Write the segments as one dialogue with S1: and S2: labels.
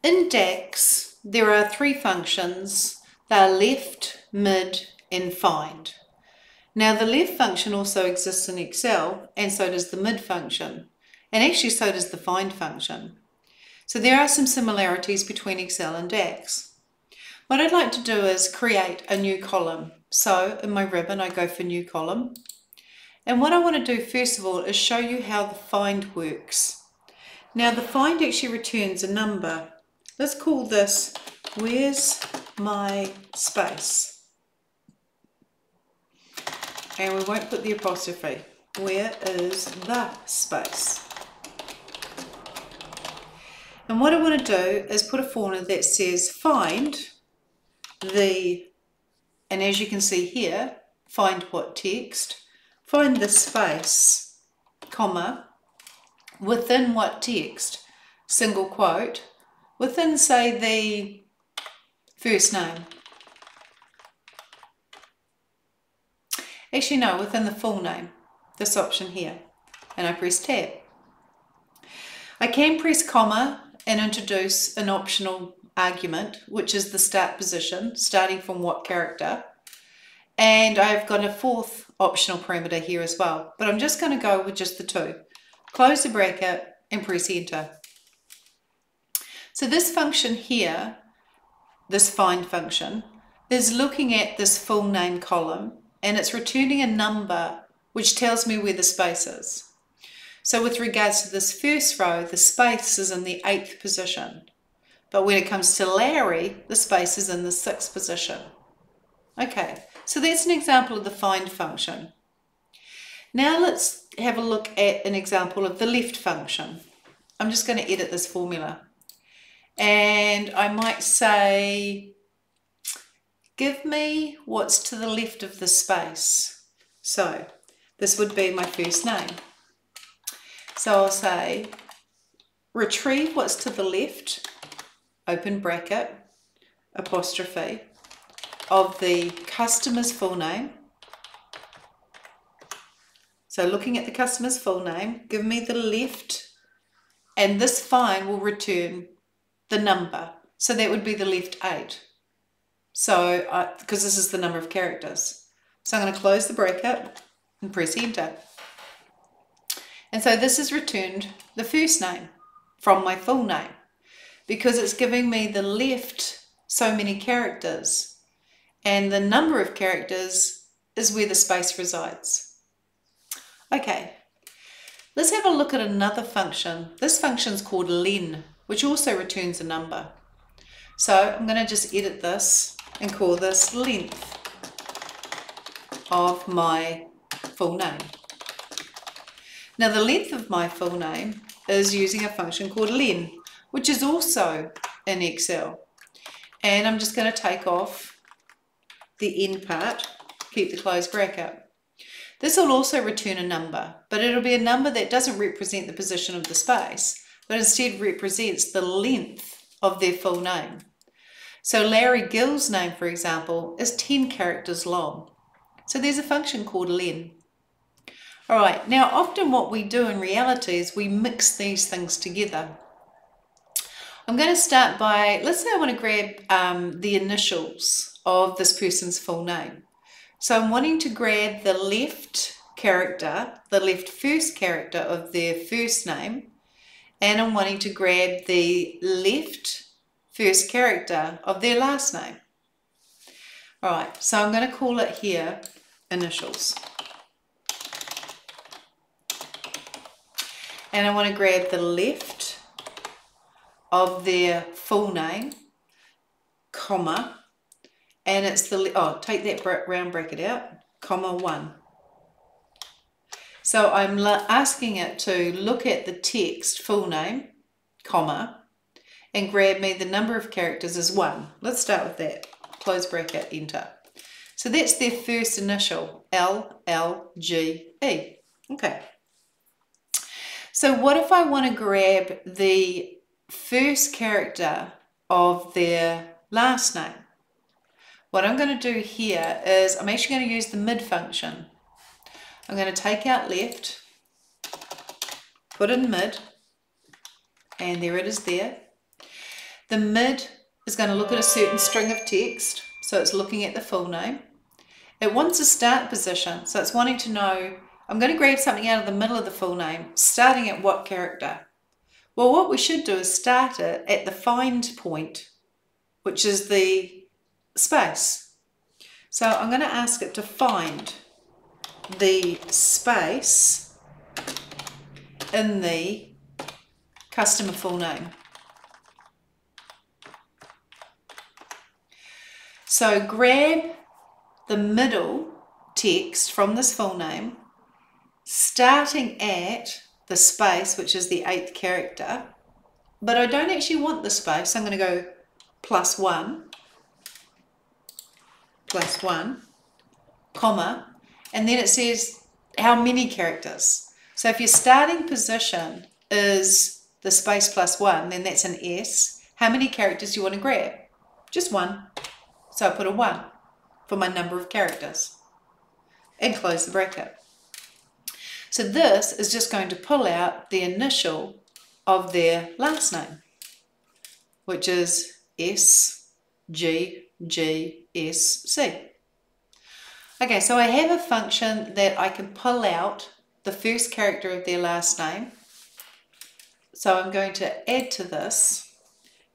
S1: In DAX, there are three functions. They are left, mid, and find. Now the left function also exists in Excel, and so does the mid function, and actually so does the find function. So there are some similarities between Excel and DAX. What I'd like to do is create a new column. So in my ribbon, I go for new column. And what I want to do first of all is show you how the find works. Now the find actually returns a number. Let's call this, where's my space? And we won't put the apostrophe. Where is the space? And what I want to do is put a formula that says find the, and as you can see here, find what text? Find the space, comma, within what text? Single quote, within, say, the first name. Actually, no, within the full name, this option here. And I press tab. I can press comma and introduce an optional argument, which is the start position, starting from what character. And I've got a fourth optional parameter here as well, but I'm just going to go with just the two. Close the bracket and press enter. So this function here, this find function, is looking at this full name column, and it's returning a number which tells me where the space is. So with regards to this first row, the space is in the 8th position. But when it comes to Larry, the space is in the 6th position. Okay, so that's an example of the find function. Now let's have a look at an example of the left function. I'm just going to edit this formula. And I might say, give me what's to the left of the space. So this would be my first name. So I'll say, retrieve what's to the left, open bracket, apostrophe, of the customer's full name. So looking at the customer's full name, give me the left, and this find will return the number. So that would be the left 8. So, because this is the number of characters. So I'm going to close the bracket and press enter. And so this has returned the first name from my full name, because it's giving me the left so many characters, and the number of characters is where the space resides. Okay, let's have a look at another function. This function is called len, which also returns a number. So I'm going to just edit this and call this length of my full name. Now the length of my full name is using a function called len, which is also in Excel. And I'm just going to take off the end part, keep the closed bracket. This will also return a number, but it'll be a number that doesn't represent the position of the space, but instead represents the length of their full name. So Larry Gill's name, for example, is 10 characters long. So there's a function called len. All right, now often what we do in reality is we mix these things together. I'm going to start by, let's say I want to grab the initials of this person's full name. So I'm wanting to grab the left character, the left first character of their first name, and I'm wanting to grab the left first character of their last name. All right, so I'm going to call it here initials. And I want to grab the left of their full name, comma, and it's the, take that round bracket out, comma 1. So I'm asking it to look at the text full name, comma, and grab me the number of characters as 1. Let's start with that. Close bracket, enter. So that's their first initial, L, L, G, E. Okay. So what if I want to grab the first character of their last name? What I'm going to do here is I'm actually going to use the mid function. I'm going to take out left, put in mid, and there it is there. The mid is going to look at a certain string of text, so it's looking at the full name. It wants a start position, so it's wanting to know, I'm going to grab something out of the middle of the full name, starting at what character? Well, what we should do is start it at the find point, which is the space. So I'm going to ask it to find the space in the customer full name. So grab the middle text from this full name, starting at the space, which is the 8th character, but I don't actually want the space, so I'm going to go +1, comma, and then it says how many characters. So if your starting position is the space +1, then that's an S. How many characters do you want to grab? Just one. So I put a 1 for my number of characters and close the bracket. So this is just going to pull out the initial of their last name, which is SGGSC. Okay, so I have a function that I can pull out the first character of their last name. So I'm going to add to this,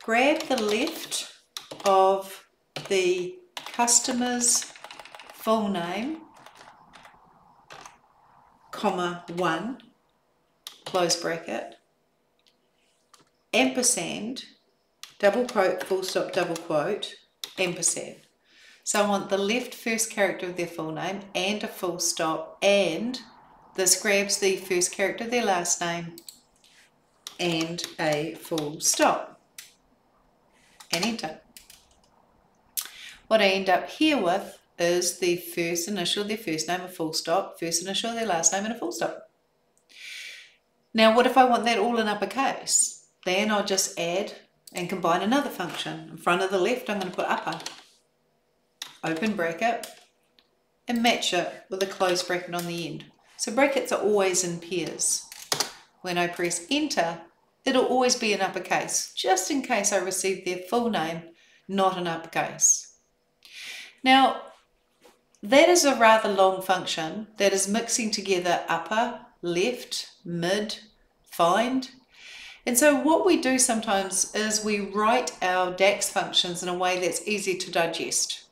S1: grab the left of the customer's full name, comma 1, close bracket, ampersand, double quote, full stop, double quote, ampersand. So I want the left first character of their full name and a full stop, and this grabs the first character of their last name and a full stop, and enter. What I end up here with is the first initial of their first name, a full stop, first initial of their last name, and a full stop. Now, what if I want that all in uppercase? Then I'll just add and combine another function. In front of the left, I'm going to put upper, open bracket, and match it with a close bracket on the end. So brackets are always in pairs. When I press enter, it'll always be in uppercase, just in case I receive their full name not in uppercase. Now, that is a rather long function that is mixing together upper, left, mid, find. And so what we do sometimes is we write our DAX functions in a way that's easy to digest.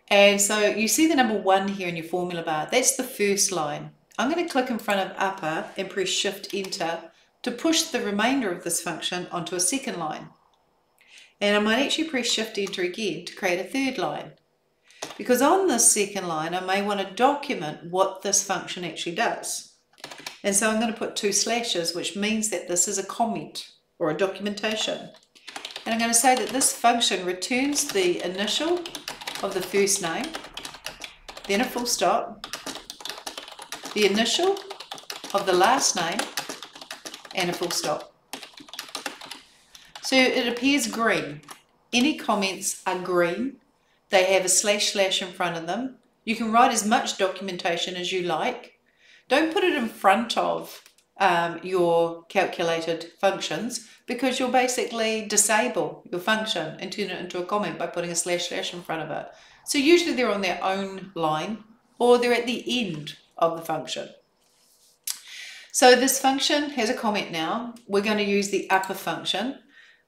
S1: And so you see the number 1 here in your formula bar. That's the first line. I'm going to click in front of upper and press Shift Enter to push the remainder of this function onto a second line. And I might actually press Shift Enter again to create a third line. Because on this second line, I may want to document what this function actually does. And so I'm going to put 2 slashes, which means that this is a comment or a documentation. And I'm going to say that this function returns the initial of the first name, then a full stop, the initial of the last name, and a full stop. So it appears green. Any comments are green. They have a slash in front of them. You can write as much documentation as you like. Don't put it in front of your calculated functions, because you'll basically disable your function and turn it into a comment by putting a slash in front of it. So usually they're on their own line, or they're at the end of the function. So this function has a comment now. We're going to use the upper function.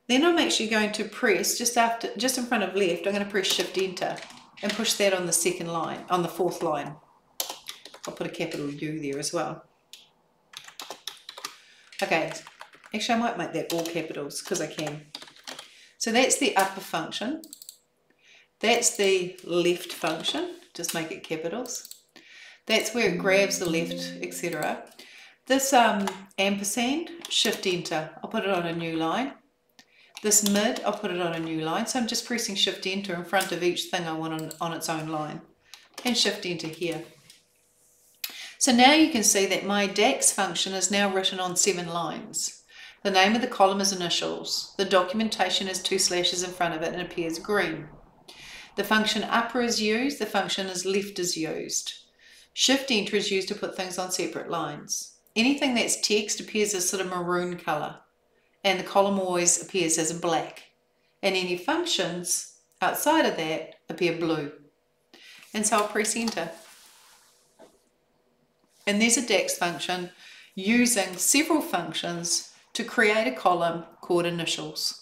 S1: Then I'm actually going to press, just in front of left, I'm going to press Shift Enter and push that on the second line, on the fourth line. I'll put a capital U there as well. Okay, actually I might make that all capitals because I can. So that's the upper function. That's the left function, just make it capitals. That's where it grabs the left, etc. This ampersand, Shift Enter, I'll put it on a new line. This mid, I'll put it on a new line. So I'm just pressing Shift Enter in front of each thing I want on its own line. And Shift Enter here. So now you can see that my DAX function is now written on 7 lines. The name of the column is initials. The documentation has 2 slashes in front of it and appears green. The function upper is used. The function is left is used. Shift Enter is used to put things on separate lines. Anything that's text appears as sort of maroon color. and the column always appears as a black. And any functions outside of that appear blue. And so I'll press enter. And there's a DAX function using several functions to create a column called initials.